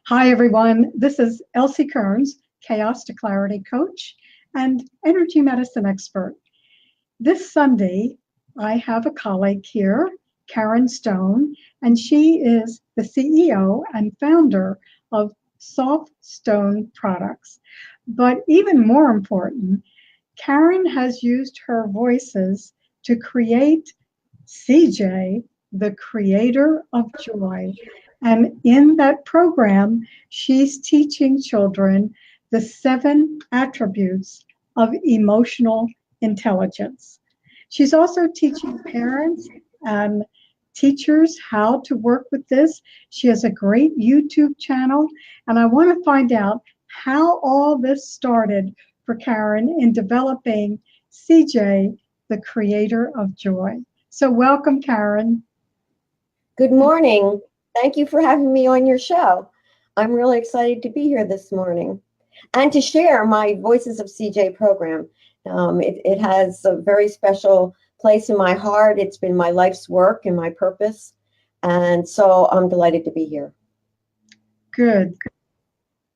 Hi, everyone. This is Elsie Kerns, Chaos to Clarity coach and energy medicine expert. This Sunday, I have a colleague here, Karen Stone, and she is the CEO and founder of Soft Stone Products. But even more important, Karen has used her voices to create CJ, the creator of joy. And in that program, she's teaching children the 7 attributes of emotional intelligence. She's also teaching parents and teachers how to work with this. She has a great YouTube channel, and I want to find out how all this started for Karen in developing CJ, the creator of joy. So welcome, Karen. Good morning. Thank you for having me on your show. I'm really excited to be here this morning and to share my Voices of CJ program. It has a very special place in my heart. It's been my life's work and my purpose. And so I'm delighted to be here. Good.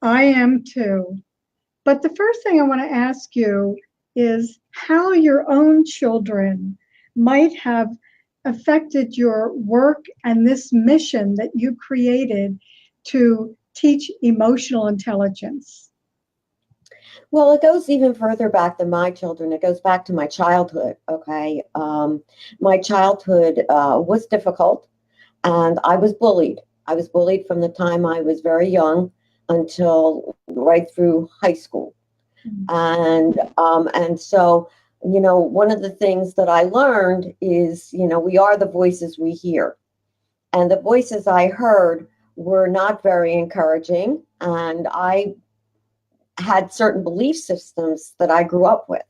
I am too. But the first thing I want to ask you is how your own children might have affected your work and this mission that you created to teach emotional intelligence. Well, it goes even further back than my children. It goes back to my childhood, okay? My childhood was difficult, and I was bullied. I was bullied from the time I was very young until right through high school. And so, one of the things that I learned is, we are the voices we hear. And the voices I heard were not very encouraging. And I had certain belief systems that I grew up with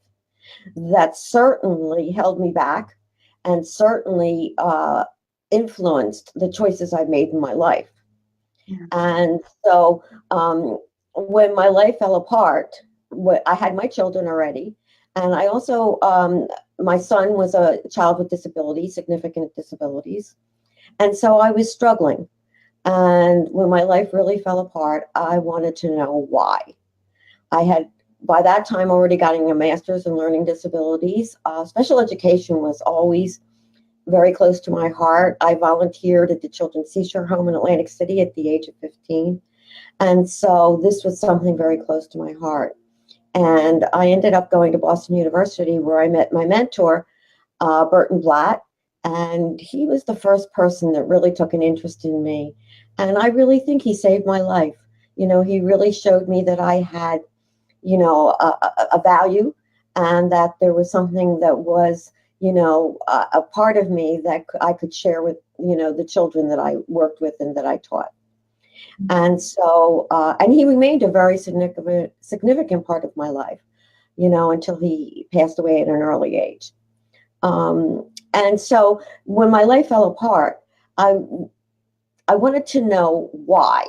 that certainly held me back and certainly influenced the choices I made in my life. Yeah. And so when my life fell apart, I had my children already. And I also, my son was a child with disabilities, significant disabilities. And so I was struggling. And when my life really fell apart, I wanted to know why. I had, by that time, already gotten a master's in learning disabilities. Special education was always very close to my heart. I volunteered at the Children's Seashore Home in Atlantic City at the age of 15. And so this was something very close to my heart. And I ended up going to Boston University, where I met my mentor, Burton Blatt. And he was the first person that really took an interest in me. And I really think he saved my life. He really showed me that I had, a value, and that there was something that was, a part of me that I could share with, the children that I worked with and that I taught. And so, and he remained a very significant part of my life, until he passed away at an early age. And so when my life fell apart, I wanted to know why.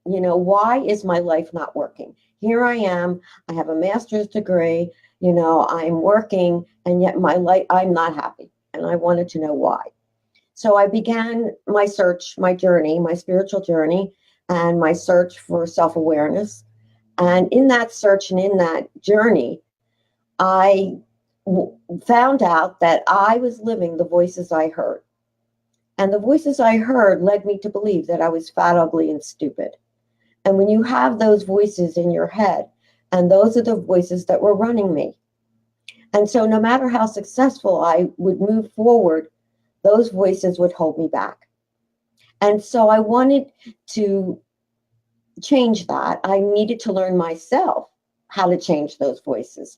Why is my life not working? Here I am, I have a master's degree, I'm working, and yet my life, I'm not happy. And I wanted to know why. So I began my search, my journey, my spiritual journey, and my search for self-awareness. And in that search and in that journey, I found out that I was living the voices I heard. And the voices I heard led me to believe that I was fat, ugly, and stupid. And when you have those voices in your head, and those are the voices that were running me. And so no matter how successful I would move forward, those voices would hold me back. And so I wanted to change that. I needed to learn myself how to change those voices.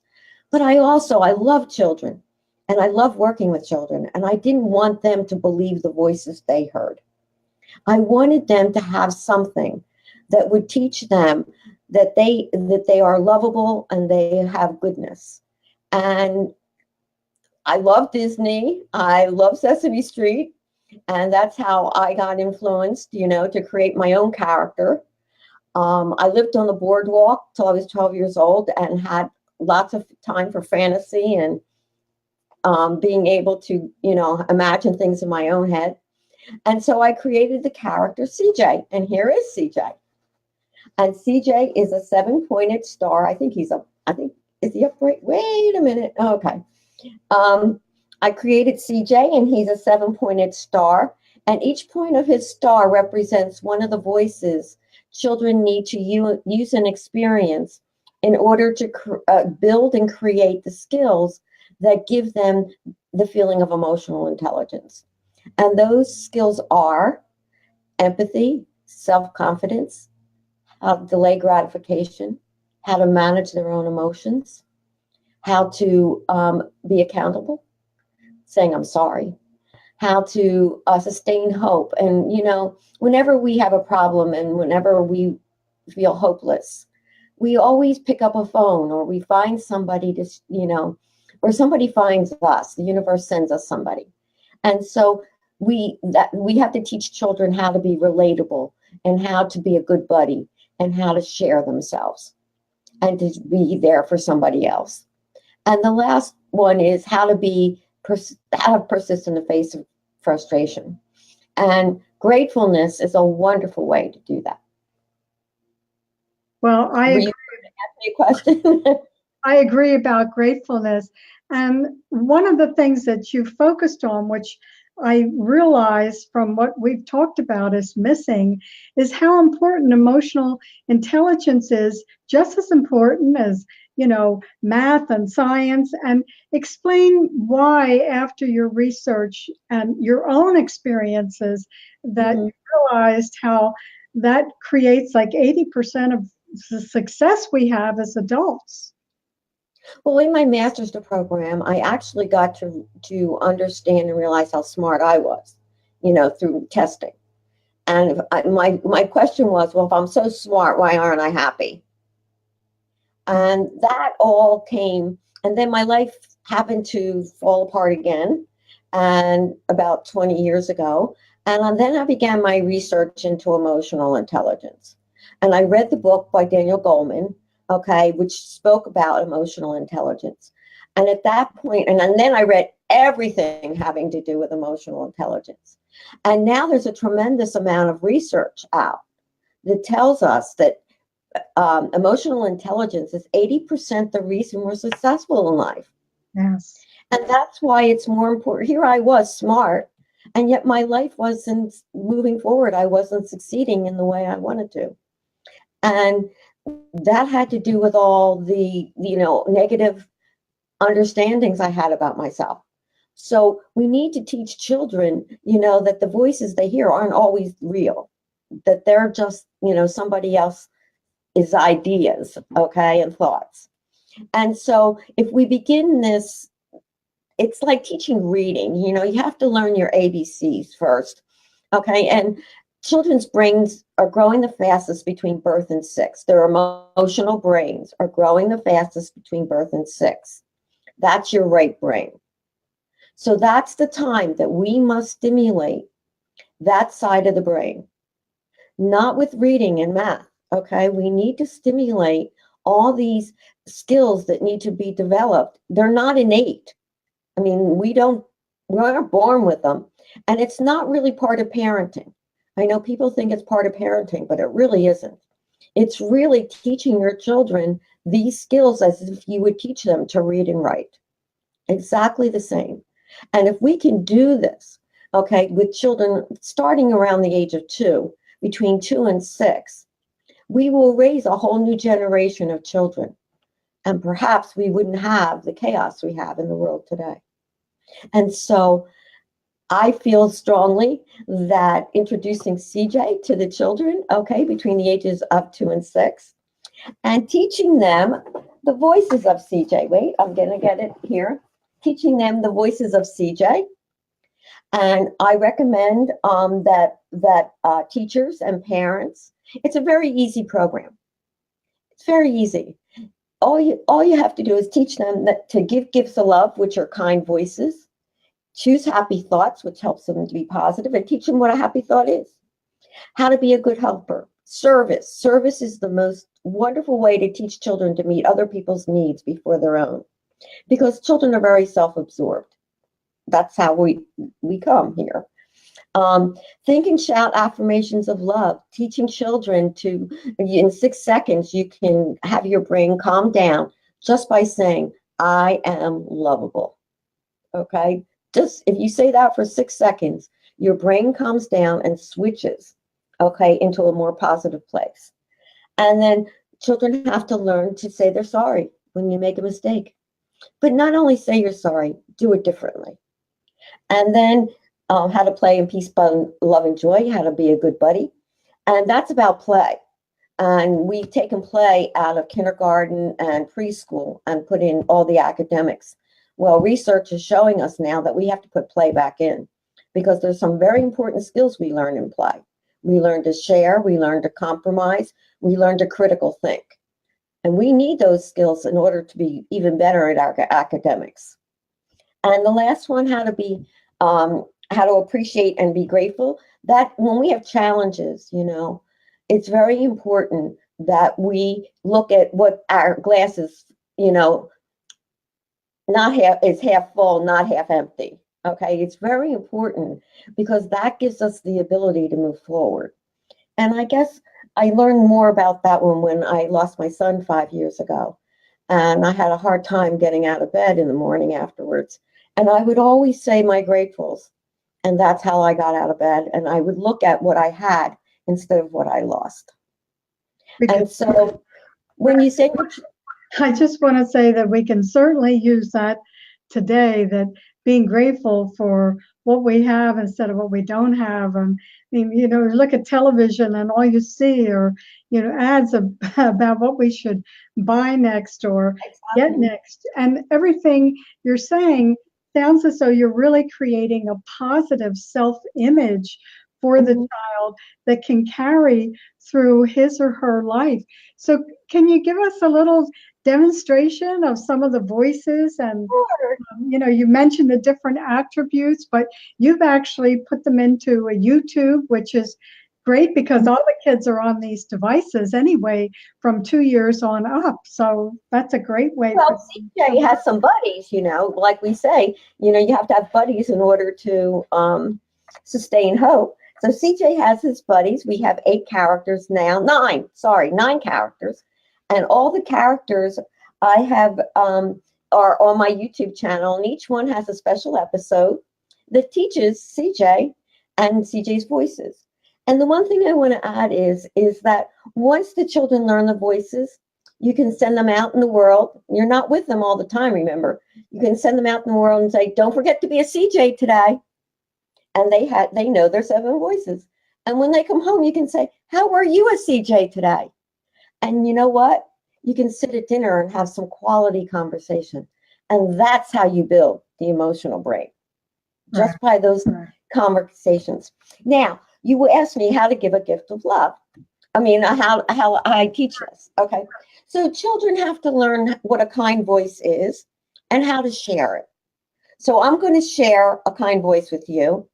But I love children, and I love working with children, and I didn't want them to believe the voices they heard. I wanted them to have something that would teach them that they are lovable and they have goodness. And I love Disney. I love Sesame Street. And that's how I got influenced, to create my own character. I lived on the boardwalk till I was 12 years old and had lots of time for fantasy and being able to, imagine things in my own head. And so I created the character CJ, and here is CJ. And CJ is a 7-pointed star. I think, is he upright? Wait a minute. Okay. I created CJ, and he's a 7-pointed star. And each point of his star represents one of the voices children need to use and experience in order to build and create the skills that give them the feeling of emotional intelligence. And those skills are empathy, self-confidence, how to delay gratification, how to manage their own emotions, how to be accountable, saying I'm sorry, how to sustain hope. And, whenever we have a problem and whenever we feel hopeless, we always pick up a phone, or we find somebody to, or somebody finds us. The universe sends us somebody. And so we have to teach children how to be relatable and how to be a good buddy and how to share themselves and to be there for somebody else. And the last one is how to persist in the face of frustration. And gratefulness is a wonderful way to do that. Well, Were you going to ask me a question? I agree about gratefulness. And one of the things that you focused on, which I realize from what we've talked about is missing, is how important emotional intelligence is, just as important as, math and science. And explain why, after your research and your own experiences, that you realized how that creates like 80% of the success we have as adults. Well, in my master's program, I actually got to understand and realize how smart I was, through testing. And my question was, well, if I'm so smart, why aren't I happy? And that all came, and then my life happened to fall apart again, and about 20 years ago. And then I began my research into emotional intelligence. And I read the book by Daniel Goleman, which spoke about emotional intelligence. And at that point, and then I read everything having to do with emotional intelligence. And now there's a tremendous amount of research out that tells us that emotional intelligence is 80% the reason we're successful in life. Yes. And that's why it's more important. Here I was smart, and yet my life wasn't moving forward. I wasn't succeeding in the way I wanted to. And that had to do with all the, negative understandings I had about myself. So we need to teach children, that the voices they hear aren't always real, that they're just, somebody else's ideas, and thoughts. And so if we begin this, it's like teaching reading, you have to learn your ABCs first, and children's brains are growing the fastest between birth and 6. Their emotional brains are growing the fastest between birth and 6. That's your right brain. So that's the time that we must stimulate that side of the brain, not with reading and math, We need to stimulate all these skills that need to be developed. They're not innate. I mean, we aren't born with them. And it's not really part of parenting. I know people think it's part of parenting, but it really isn't. It's really teaching your children these skills as if you would teach them to read and write. Exactly the same. And if we can do this, with children starting around the age of 2, between 2 and 6, we will raise a whole new generation of children. And perhaps we wouldn't have the chaos we have in the world today. And so I feel strongly that introducing CJ to the children, between the ages of 2 and 6, and teaching them the voices of CJ. Wait, I'm going to get it here. Teaching them the voices of CJ. And I recommend that teachers and parents, it's a very easy program. It's very easy. All you have to do is teach them that to give gifts of love, which are kind voices. Choose happy thoughts, which helps them to be positive, and teach them what a happy thought is. How to be a good helper. Service. Service is the most wonderful way to teach children to meet other people's needs before their own, because children are very self-absorbed. That's how we come here. Think and shout affirmations of love, teaching children to, in 6 seconds, you can have your brain calm down just by saying, I am lovable. Okay? Just if you say that for 6 seconds, your brain calms down and switches, okay, into a more positive place. And then children have to learn to say they're sorry when you make a mistake. But not only say you're sorry, do it differently. And then how to play in peace, love, and joy, how to be a good buddy. And that's about play. And we've taken play out of kindergarten and preschool and put in all the academics. Well, research is showing us now that we have to put play back in because there's some very important skills we learn in play. We learn to share, we learn to compromise, we learn to critical think. And we need those skills in order to be even better at our academics. And the last one, how to appreciate and be grateful. That when we have challenges, it's very important that we look at what our glass is, is half full, not half empty. Okay, it's very important because that gives us the ability to move forward. And I guess I learned more about that one when I lost my son 5 years ago. And I had a hard time getting out of bed in the morning afterwards. And I would always say my gratefuls. And that's how I got out of bed. And I would look at what I had instead of what I lost. And so when you say, I just want to say that we can certainly use that today, that being grateful for what we have instead of what we don't have. And look at television and all you see are, ads about what we should buy next or get next. And everything you're saying sounds as though you're really creating a positive self-image for the child that can carry through his or her life. So can you give us a little demonstration of some of the voices? And you mentioned the different attributes, but you've actually put them into a YouTube, which is great because all the kids are on these devices anyway from 2 years on up. So that's a great way. Well, CJ has some buddies, like we say, you have to have buddies in order to sustain hope. So CJ has his buddies. We have 8 characters now, 9 characters. And all the characters I have are on my YouTube channel, and each one has a special episode that teaches CJ and CJ's voices. And the one thing I want to add is that once the children learn the voices, you can send them out in the world. You're not with them all the time, remember. You can send them out in the world and say, don't forget to be a CJ today. And they know their 7 voices. And when they come home, you can say, how are you a CJ today? And you know what? You can sit at dinner and have some quality conversation. And that's how you build the emotional brain. Just by those conversations. Now, you asked me how to give a gift of love. I mean, how I teach this. Okay. So children have to learn what a kind voice is and how to share it. So I'm going to share a kind voice with you.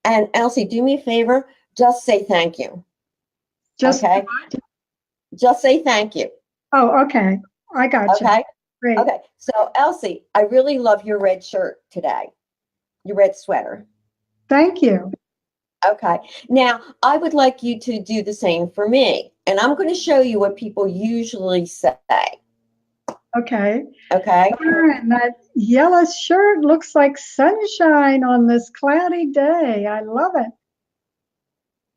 And Elsie, do me a favor. Just say thank you. Okay. Just say thank you. Oh, okay. I got you. Okay. Great. Okay. So Elsie, I really love your red shirt today. Your red sweater. Thank you. Okay. Now, I would like you to do the same for me. And I'm going to show you what people usually say. Okay. Okay. And that yellow shirt looks like sunshine on this cloudy day. I love it.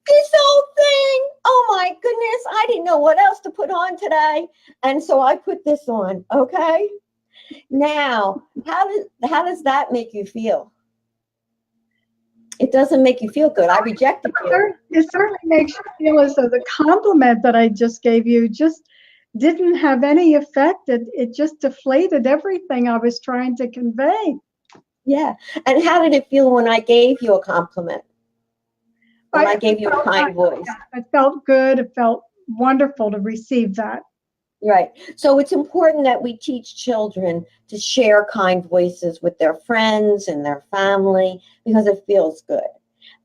This old thing. Oh my goodness. I didn't know what else to put on today. And so I put this on. Okay. Now, how does that make you feel? It doesn't make you feel good. I rejected you. It certainly makes you feel as though the compliment that I just gave you just didn't have any effect. It just deflated everything I was trying to convey. Yeah. And how did it feel when I gave you a compliment? When I gave you a kind voice? It felt good. It felt wonderful to receive that. Right. So it's important that we teach children to share kind voices with their friends and their family because it feels good.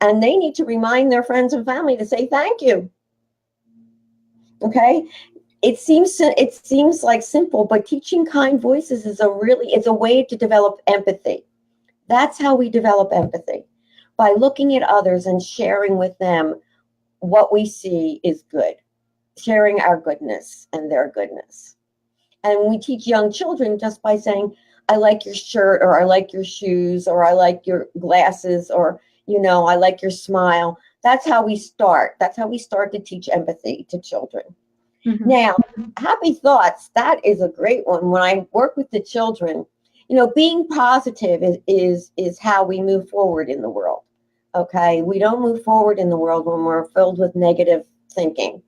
And they need to remind their friends and family to say thank you. Okay? It seems like simple, but teaching kind voices is it's a way to develop empathy. That's how we develop empathy. by looking at others and sharing with them what we see is good, sharing our goodness and their goodness. And we teach young children just by saying, I like your shirt, or I like your shoes, or I like your glasses, or, I like your smile. That's how we start. That's how we start to teach empathy to children. Mm-hmm. Now, happy thoughts, that is a great one. When I work with the children, being positive is how we move forward in the world. Okay, we don't move forward in the world when we're filled with negative thinking.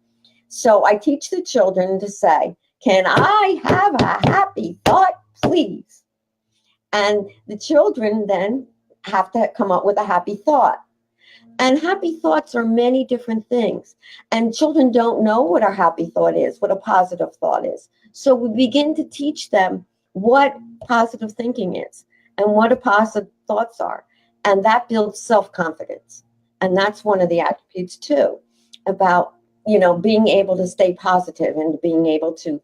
So I teach the children to say, can I have a happy thought, please? And the children then have to come up with a happy thought. And happy thoughts are many different things. And children don't know what a happy thought is, what a positive thought is. So we begin to teach them what positive thinking is and what a positive thoughts are. And that builds self-confidence. And that's one of the attributes too, about being able to stay positive and being able to,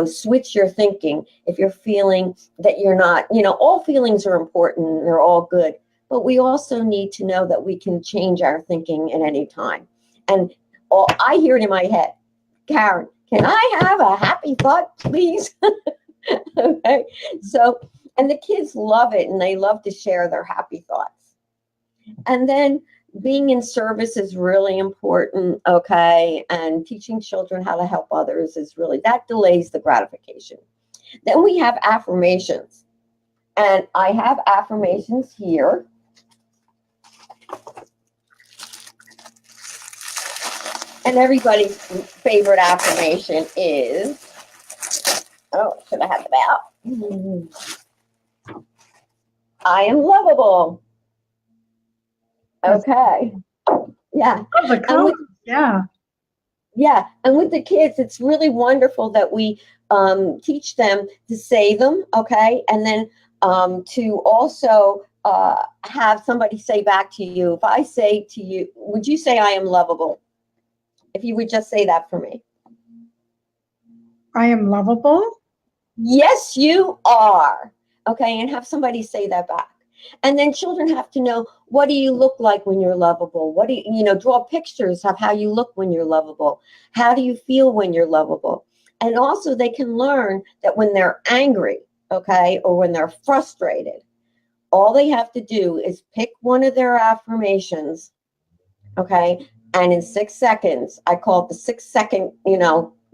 switch your thinking if you're feeling that you're not, all feelings are important and they're all good, but we also need to know that we can change our thinking at any time. And I hear it in my head, Karen, can I have a happy thought, please? Okay. So, and the kids love it and they love to share their happy thoughts. And then being in service is really important, okay? And teaching children how to help others is really, that delays the gratification. Then we have affirmations. And I have affirmations here. And everybody's favorite affirmation is, should I have it out? I am lovable. Okay. Yeah. Oh, the colors. Yeah. Yeah. And with the kids, it's really wonderful that we teach them to say them. Okay. And then to also have somebody say back to you. If I say to you, would you say I am lovable? If you would just say that for me. I am lovable. Yes, you are. Okay. And have somebody say that back. And then children have to know, what do you look like when you're lovable? What do you, draw pictures of how you look when you're lovable? How do you feel when you're lovable? And also they can learn that when they're angry, okay, or when they're frustrated, all they have to do is pick one of their affirmations, okay? And in 6 seconds, I call it the 6-second,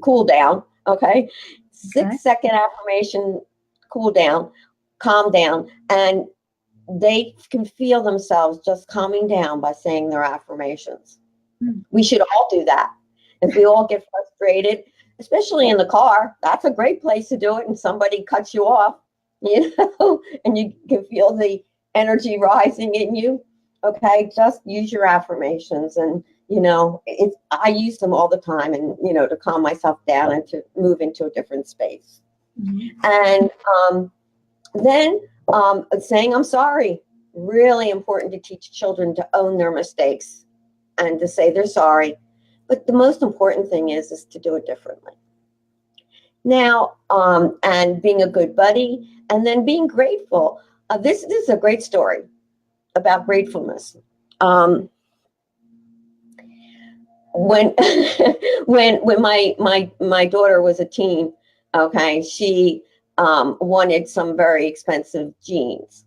cool down, okay? 6-second affirmation, cool down, calm down, and they can feel themselves just calming down by saying their affirmations. We should all do that. If we all get frustrated, especially in the car, that's a great place to do it. And somebody cuts you off, and you can feel the energy rising in you. Okay, just use your affirmations, and I use them all the time, and to calm myself down and to move into a different space. And then saying I'm sorry, really important to teach children to own their mistakes and to say they're sorry. But the most important thing is to do it differently. Now, and being a good buddy, and then being grateful. This is a great story about gratefulness. When when my daughter was a teen, okay, she wanted some very expensive jeans,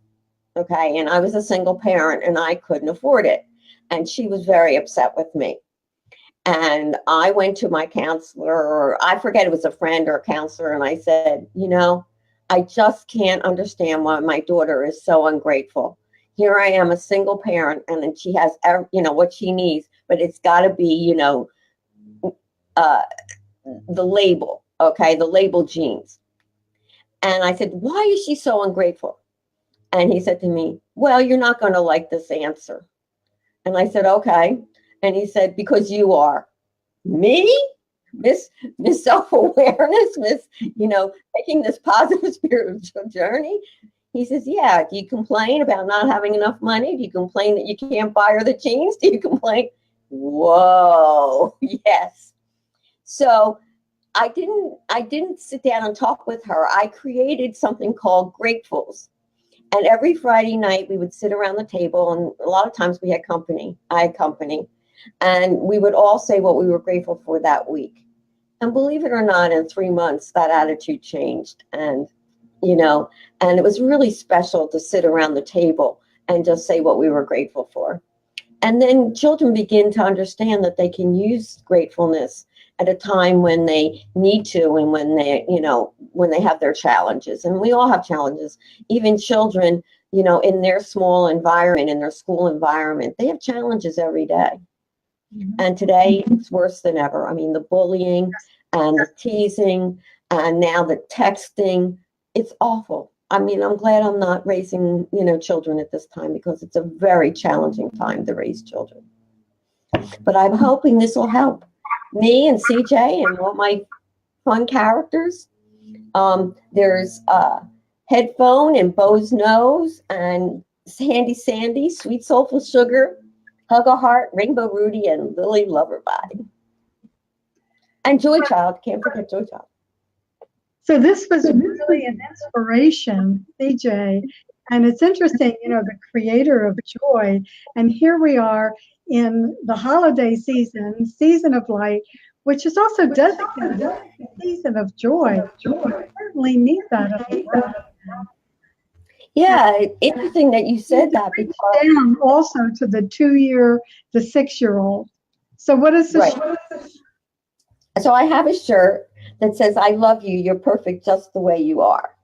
okay, and I was a single parent and I couldn't afford it, and she was very upset with me. And I went to my counselor, or I forget, it was a friend or a counselor, and I said, I just can't understand why my daughter is so ungrateful. Here I am, a single parent, and then she has, what she needs, but it's got to be, the label, okay, the label jeans. And I said, why is she so ungrateful? And he said to me, well, you're not going to like this answer. And I said, okay. And he said, because you are. Me? Miss self-awareness, taking this positive spiritual journey. He says, yeah. Do you complain about not having enough money? Do you complain that you can't buy her the jeans? Do you complain? Whoa, yes. So I didn't sit down and talk with her. I created something called Gratefuls. And every Friday night we would sit around the table, and a lot of times we had company. I had company. And we would all say what we were grateful for that week. And believe it or not, in 3 months, that attitude changed. And, and it was really special to sit around the table and just say what we were grateful for. And then children begin to understand that they can use gratefulness at a time when they need to, and when they have their challenges. And we all have challenges. Even children, in their small environment, in their school environment, they have challenges every day. Mm-hmm. And today it's worse than ever. I mean, the bullying and the teasing and now the texting, it's awful. I mean, I'm glad I'm not raising, children at this time, because it's a very challenging time to raise children. But I'm hoping this will help me and CJ and all my fun characters. There's Headphone and Bo's Nose and Handy Sandy, Sweet Soulful Sugar, Hug a Heart, Rainbow Rudy, and Lily Loverbody. And Joy Child, can't forget Joy Child. So this was really an inspiration, CJ. And it's interesting, the creator of joy. And here we are in the holiday season of light, which is also designated a season of joy. We certainly need that. Yeah, interesting that you said that. Because down also to the 6-year-old. So what is this? Right. So I have a shirt that says, "I love you, you're perfect just the way you are."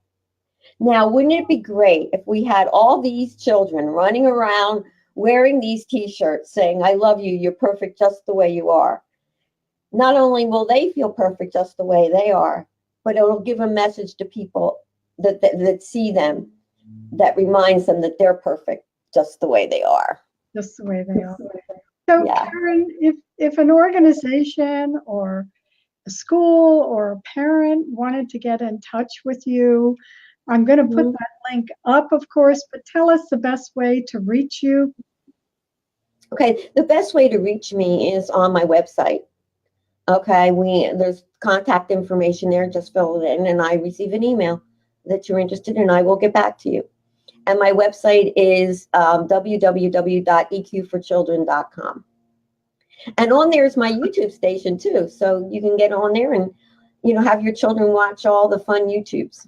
Now, wouldn't it be great if we had all these children running around wearing these t-shirts saying, "I love you, you're perfect just the way you are"? Not only will they feel perfect just the way they are, but it'll give a message to people that see them, that reminds them that they're perfect just the way they are. Just the way they are. So, yeah. Karen, if an organization or a school or a parent wanted to get in touch with you, I'm going to put that link up, of course, but tell us the best way to reach you. Okay, the best way to reach me is on my website. Okay, there's contact information there, just fill it in, and I receive an email that you're interested in, I will get back to you. And my website is www.eqforchildren.com. And on there is my YouTube station too, so you can get on there and have your children watch all the fun YouTubes.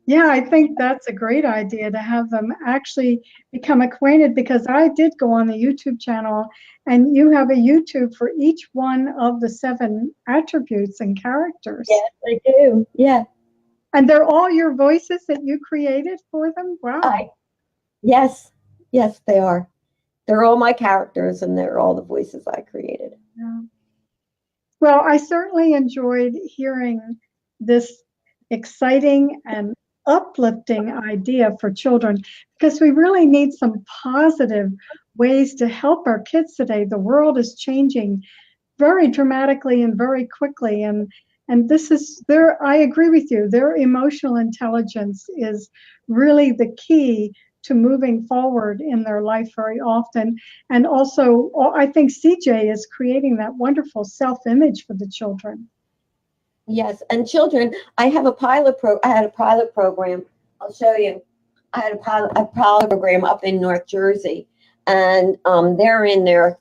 Yeah, I think that's a great idea to have them actually become acquainted, because I did go on the YouTube channel, and you have a YouTube for each one of the 7 attributes and characters. Yes, I do. Yeah. And they're all your voices that you created for them? Wow. Yes, they are. They're all my characters, and they're all the voices I created. Yeah. Well, I certainly enjoyed hearing this exciting and uplifting idea for children, because we really need some positive ways to help our kids today. The world is changing very dramatically and very quickly, and this is I agree with you, their emotional intelligence is really the key to moving forward in their life very often. And also, I think CJ is creating that wonderful self-image for the children. Yes, and children, I had a pilot program. I'll show you. I had a pilot program up in North Jersey, and they're in their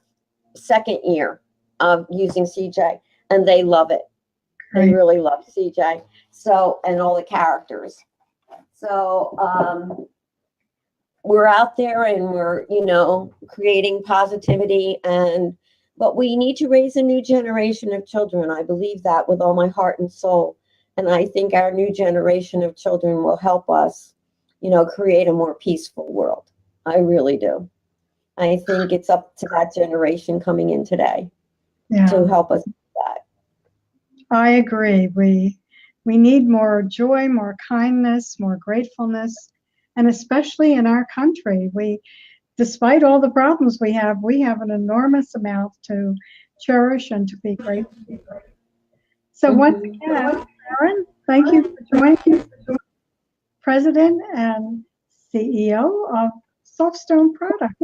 2nd year of using CJ, and they love it. They really love CJ. So, and all the characters. So, we're out there and we're, creating positivity, but we need to raise a new generation of children. I believe that with all my heart and soul. And I think our new generation of children will help us, create a more peaceful world. I really do. I think it's up to that generation coming in today to help us do that. I agree. We need more joy, more kindness, more gratefulness, and especially in our country, despite all the problems we have an enormous amount to cherish and to be grateful for. So once again, Karen, thank you for joining us, President and CEO of Softstone Products.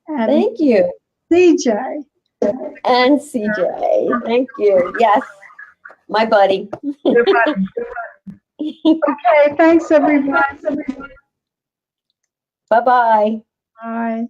And thank you. CJ. And CJ, thank you. Yes, my buddy. Okay, thanks everyone. Bye-bye. Bye.